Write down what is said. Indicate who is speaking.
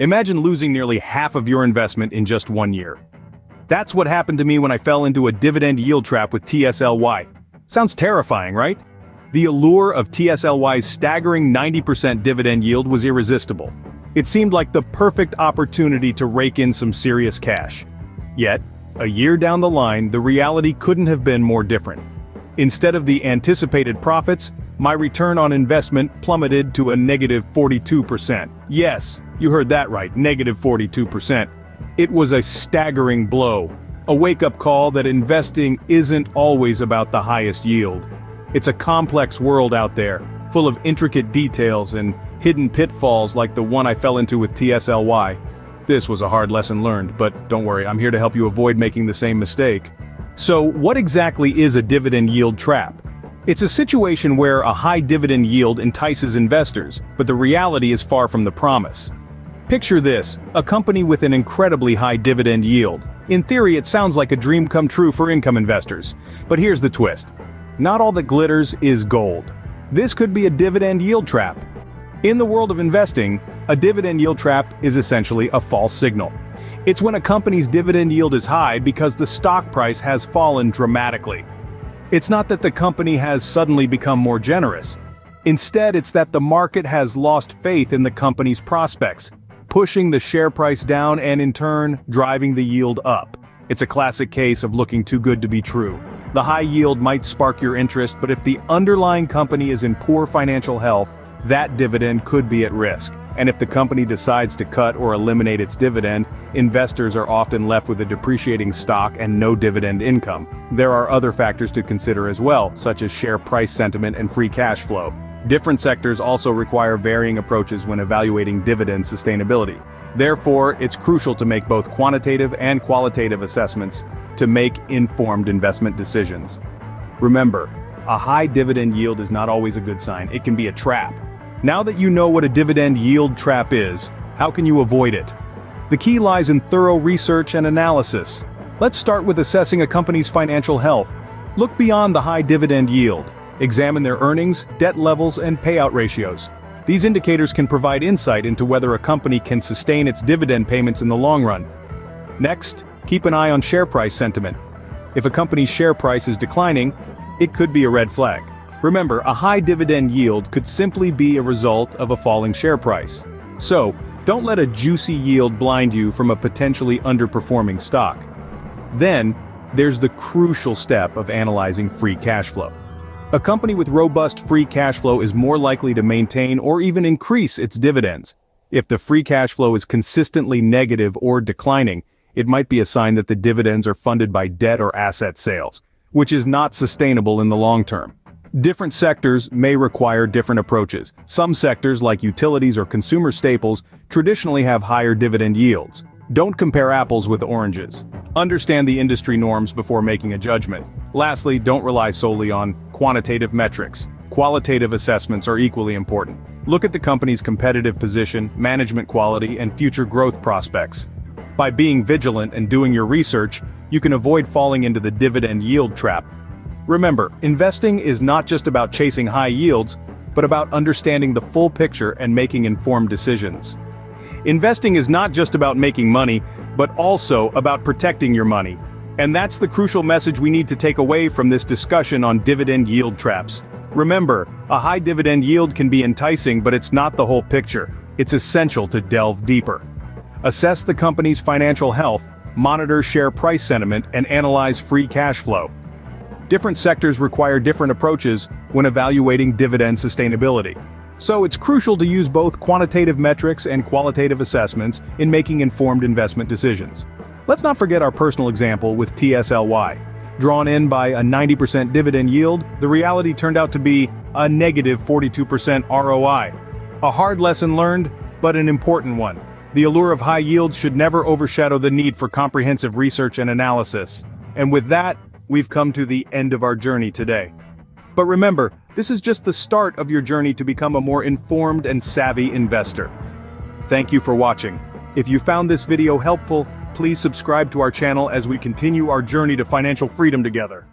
Speaker 1: Imagine losing nearly half of your investment in just 1 year. That's what happened to me when I fell into a dividend yield trap with TSLY. Sounds terrifying, right? The allure of TSLY's staggering 90% dividend yield was irresistible. It seemed like the perfect opportunity to rake in some serious cash. Yet, a year down the line, the reality couldn't have been more different. Instead of the anticipated profits, my return on investment plummeted to a negative 42%. Yes, you heard that right, negative 42%. It was a staggering blow, a wake-up call that investing isn't always about the highest yield. It's a complex world out there, full of intricate details and hidden pitfalls like the one I fell into with TSLY. This was a hard lesson learned, but don't worry, I'm here to help you avoid making the same mistake. So, what exactly is a dividend yield trap? It's a situation where a high dividend yield entices investors, but the reality is far from the promise. Picture this, a company with an incredibly high dividend yield. In theory, it sounds like a dream come true for income investors. But here's the twist. Not all that glitters is gold. This could be a dividend yield trap. In the world of investing, a dividend yield trap is essentially a false signal. It's when a company's dividend yield is high because the stock price has fallen dramatically. It's not that the company has suddenly become more generous. Instead, it's that the market has lost faith in the company's prospects, pushing the share price down and in turn, driving the yield up. It's a classic case of looking too good to be true. The high yield might spark your interest, but if the underlying company is in poor financial health, that dividend could be at risk. And if the company decides to cut or eliminate its dividend, investors are often left with a depreciating stock and no dividend income. There are other factors to consider as well, such as share price sentiment and free cash flow. Different sectors also require varying approaches when evaluating dividend sustainability. Therefore, it's crucial to make both quantitative and qualitative assessments to make informed investment decisions. Remember, a high dividend yield is not always a good sign. It can be a trap. Now that you know what a dividend yield trap is, how can you avoid it? The key lies in thorough research and analysis. Let's start with assessing a company's financial health. Look beyond the high dividend yield. Examine their earnings, debt levels, and payout ratios. These indicators can provide insight into whether a company can sustain its dividend payments in the long run. Next, keep an eye on share price sentiment. If a company's share price is declining, it could be a red flag. Remember, a high dividend yield could simply be a result of a falling share price. So, don't let a juicy yield blind you from a potentially underperforming stock. Then, there's the crucial step of analyzing free cash flow. A company with robust free cash flow is more likely to maintain or even increase its dividends. If the free cash flow is consistently negative or declining, it might be a sign that the dividends are funded by debt or asset sales, which is not sustainable in the long term. Different sectors may require different approaches. Some sectors, like utilities or consumer staples, traditionally have higher dividend yields. Don't compare apples with oranges. Understand the industry norms before making a judgment. Lastly, don't rely solely on quantitative metrics. Qualitative assessments are equally important. Look at the company's competitive position, management quality, and future growth prospects. By being vigilant and doing your research, you can avoid falling into the dividend yield trap. Remember, investing is not just about chasing high yields, but about understanding the full picture and making informed decisions. Investing is not just about making money, but also about protecting your money. And that's the crucial message we need to take away from this discussion on dividend yield traps. Remember, a high dividend yield can be enticing, but it's not the whole picture. It's essential to delve deeper. Assess the company's financial health, monitor share price sentiment, and analyze free cash flow. Different sectors require different approaches when evaluating dividend sustainability. So it's crucial to use both quantitative metrics and qualitative assessments in making informed investment decisions. Let's not forget our personal example with TSLY. Drawn in by a 90% dividend yield, the reality turned out to be a negative 42% ROI. A hard lesson learned, but an important one. The allure of high yields should never overshadow the need for comprehensive research and analysis. And with that, we've come to the end of our journey today. But remember, this is just the start of your journey to become a more informed and savvy investor. Thank you for watching. If you found this video helpful, please subscribe to our channel as we continue our journey to financial freedom together.